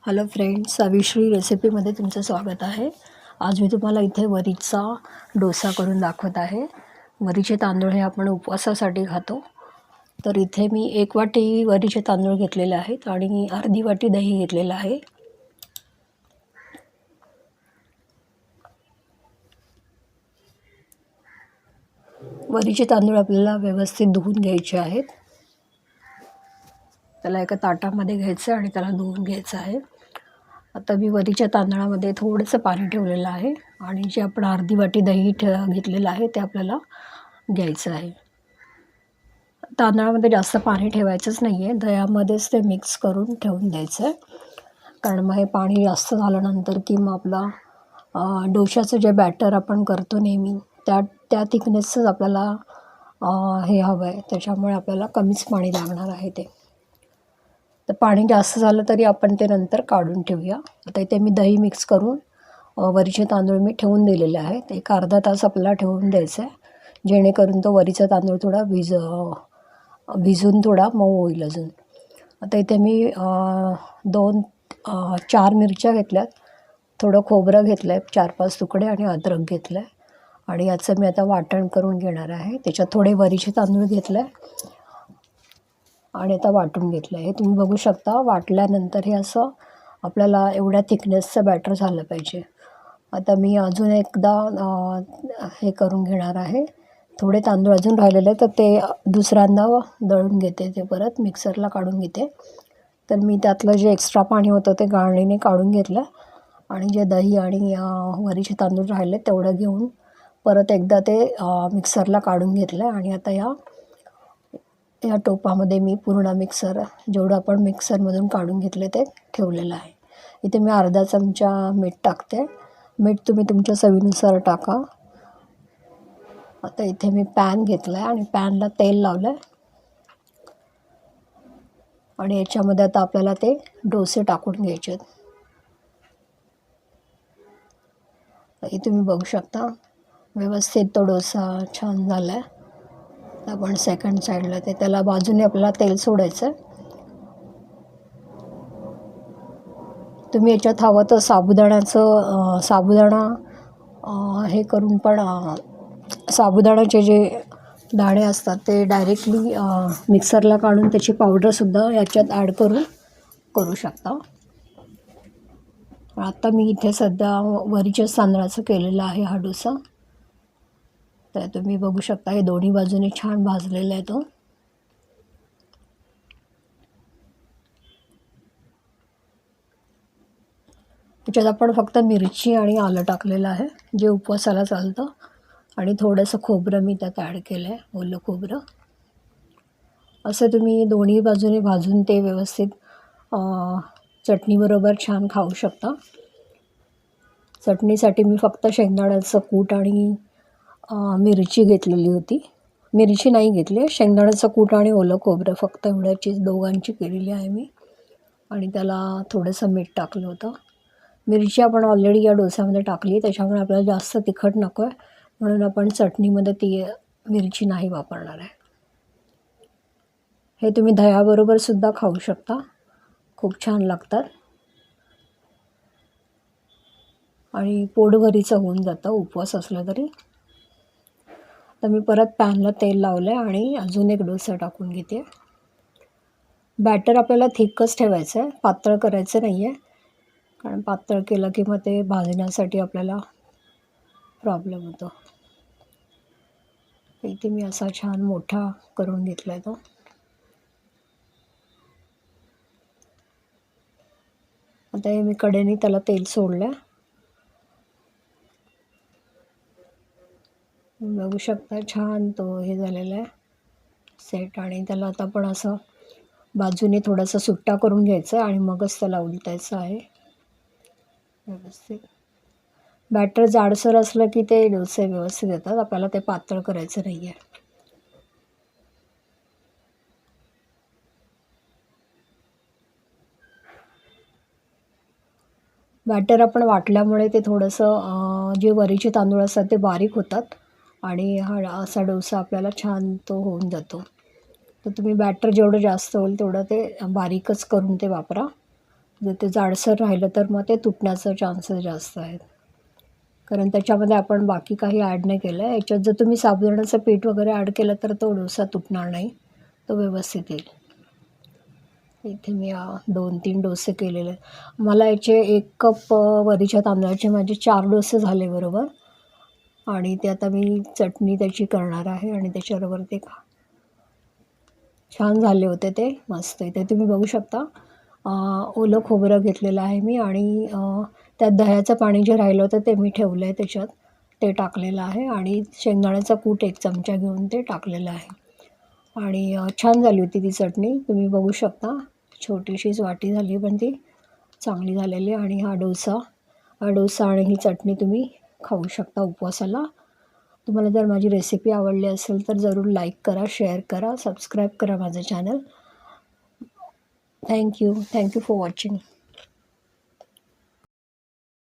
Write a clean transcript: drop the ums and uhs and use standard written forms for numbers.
Hello friends, साविश्री रेसिपीमध्ये तुमचं स्वागत आहे. आज मी तुम्हाला इथे वरीचा डोसा करून दाखवत आहे. वरीचे तांदूळ हे आपण उपवासासाठी खातो. तर इथे मी 1 वाटी वरीचे तांदूळ घेतलेले आहेत आणि अर्धी वाटी दही घेतलेलं आहे. वरीचे तांदूळ आपल्याला व्यवस्थित धुवून घ्यायचे आहेत. त्याला एका ताटामध्ये घ्यायचं आणि त्याला धुवून घ्यायचं आहे. आता मी वरीच्या तांदळामध्ये थोडंसं पाणी ठेवलेलं आहे आणि जे आपण अर्धी वाटी दही घेतलेलं आहे ते आपल्याला घ्यायचं आहे. तांदळामध्ये जास्त पाणी ठेवायचंच नाही आहे, दह्यामध्येच ते मिक्स करून ठेवून द्यायचं आहे. कारण मग हे पाणी जास्त झाल्यानंतर की मग आपला डोशाचं जे बॅटर आपण करतो नेहमी त्या थिकनेसचंच आपल्याला हे हवं आहे. त्याच्यामुळे आपल्याला कमीच पाणी लागणार आहे ते. तर पाणी जास्त झालं तरी आपण ते नंतर काढून ठेवूया. आता इथे मी दही मिक्स करून वरीचे तांदूळ मी ठेवून दिलेले आहेत. एक अर्धा तास आपल्याला ठेवून द्यायचं आहे, जेणेकरून तो वरीचा तांदूळ थोडा भिजून थोडा मऊ होईल अजून. आता इथे मी 4 मिरच्या घेतल्यात, थोडं खोबरं घेतलं आहे 4-5 तुकडे आणि अद्रक घेतलं आहे आणि याचं मी आता वाटण करून घेणार आहे. त्याच्यात थोडे वरीचे तांदूळ घेतले आहे आणि आता वाटून घेतलं आहे. हे तुम्ही बघू शकता. वाटल्यानंतर हे असं आपल्याला एवढ्या थिकनेसचं बॅटर झालं पाहिजे. आता मी अजून एकदा हे करून घेणार आहे. थोडे तांदूळ अजून राहिलेले तर ते दुसऱ्यांदा दळून घेते, ते परत मिक्सरला काढून घेते. तर मी त्यातलं जे एक्स्ट्रा पाणी होतं ते गाळणीने काढून घेतलं आणि जे दही आणि वरीचे तांदूळ राहिले तेवढं घेऊन परत एकदा ते मिक्सरला काढून घेतलं आणि आता या टोपामध्ये मी पूर्ण जेवढं आपण मिक्सरमधून काढून घेतले ते ठेवलेलं आहे. इथे मी अर्धा चमचा मीठ टाकते. मीठ तुम्ही तुमच्या चवीनुसार टाका. आता इथे मी पॅन घेतला आहे आणि पॅनला तेल लावलं आहे आणि याच्यामध्ये आता आपल्याला ते डोसे टाकून घ्यायचे आहेत. हे तुम्ही बघू शकता. व्यवस्थित तो डोसा छान झाला आहे. आपण सेकंड साईडला त्याला बाजूने आपल्याला तेल सोडायचं. तुम्ही याच्यात हवं तर साबुदाणा हे करून पण साबुदाण्याचे जे दाणे असतात ते डायरेक्टली मिक्सरला काढून त्याची पावडरसुद्धा याच्यात ॲड करू शकता. आता मी इथे सध्या वरीच्याच तांदळाचं केलेलं आहे हा डोसा. तर तुम्ही बघू शकता हे दोन्ही बाजूने छान भाजलेलं आहे. तो त्याच्यात आपण फक्त मिरची आणि आलं टाकलेलं आहे, जे उपवासाला चालतं, आणि थोडंसं खोबरं मी त्यात ॲड केलं आहे, ओलं खोबरं. असं तुम्ही दोन्ही बाजूने भाजून ते व्यवस्थित चटणीबरोबर छान खाऊ शकता. चटणीसाठी मी फक्त शेंगदाण्याचं कूट आणि मिरची घेतलेली होती. मिरची नाही घेतली, शेंगदाण्याचं कूट आणि ओलं खोबरं फक्त एवढ्याची दोघांची केलेली आहे मी. आणि त्याला थोडंसं मीठ टाकलं होतं. मिरची आपण ऑलरेडी या डोस्यामध्ये टाकली, त्याच्यामुळे आपल्याला जास्त तिखट नको आहे, म्हणून आपण चटणीमध्ये ती मिरची नाही वापरणार आहे. हे तुम्ही दह्याबरोबरसुद्धा खाऊ शकता, खूप छान लागतात आणि पोटभरीचं होऊन जातं उपवास असला तरी. तर मी परत पॅनला तेल लावलं आहे आणि अजून एक डोसा टाकून घेते. बॅटर आपल्याला थिकच ठेवायचं आहे, पातळ करायचं नाही आहे, कारण पातळ केलं की मग ते भाजण्यासाठी आपल्याला प्रॉब्लेम होतो. इथे मी असा छान मोठा करून घेतला आहे तो. आता हे मी कडेने त्याला तेल सोडलं आहे. बघू शकता छान तो हे झालेला आहे सेट. आणि त्याला आता आपण असं बाजूने थोडासा सुट्टा करून घ्यायचा आणि मगच त्याला उलटायचं आहे व्यवस्थित. बॅटर जाडसर असलं की ते डोसे व्यवस्थित येतात, आपल्याला ते पातळ करायचं नाही आहे. बॅटर आपण वाटल्यामुळे ते थोडंसं जे वरीचे तांदूळ असतात ते बारीक होतात आणि हा असा डोसा आपल्याला छान तो होऊन जातो. तर तुम्ही बॅटर जेवढं जास्त होईल तेवढं ते बारीकच करून ते वापरा, जर ते जाडसर राहिलं तर मग ते तुटण्याचं चान्सेस जास्त आहेत, कारण त्याच्यामध्ये आपण बाकी काही ॲड नाही केलं आहे. याच्यात जर तुम्ही साबुदाण्याचं पीठ वगैरे ॲड केलं तर तो डोसा तुटणार नाही, तो व्यवस्थित येईल. इथे मी 2-3 डोसे केलेले आहेत. मला याचे 1 कप वरीच्या तांदळाचे माझे 4 डोसे झाले बरोबर. आणि ते आता मी चटणी त्याची करणार आहे आणि त्याच्याबरोबर ते छान झाले होते ते, मस्त. इथे तुम्ही बघू शकता ओलं खोबरं घेतलेलं आहे मी आणि त्यात दह्याचं पाणी जे राहिलं होतं ते मी ठेवलं आहे त्याच्यात, ते टाकलेलं आहे आणि शेंगदाण्याचा कूट 1 चमचा घेऊन ते टाकलेलं आहे आणि छान झाली होती ती चटणी. तुम्ही बघू शकता छोटीशीच वाटी झाली पण ती चांगली झालेली. आणि हा डोसा आणि ही चटणी तुम्ही खाऊ शकता उपवासाला. तुम्हाला जर माझी रेसिपी आवडली असेल तर जरूर लाईक करा, शेअर करा, सबस्क्राईब करा माझं चॅनल. Thank you for watching.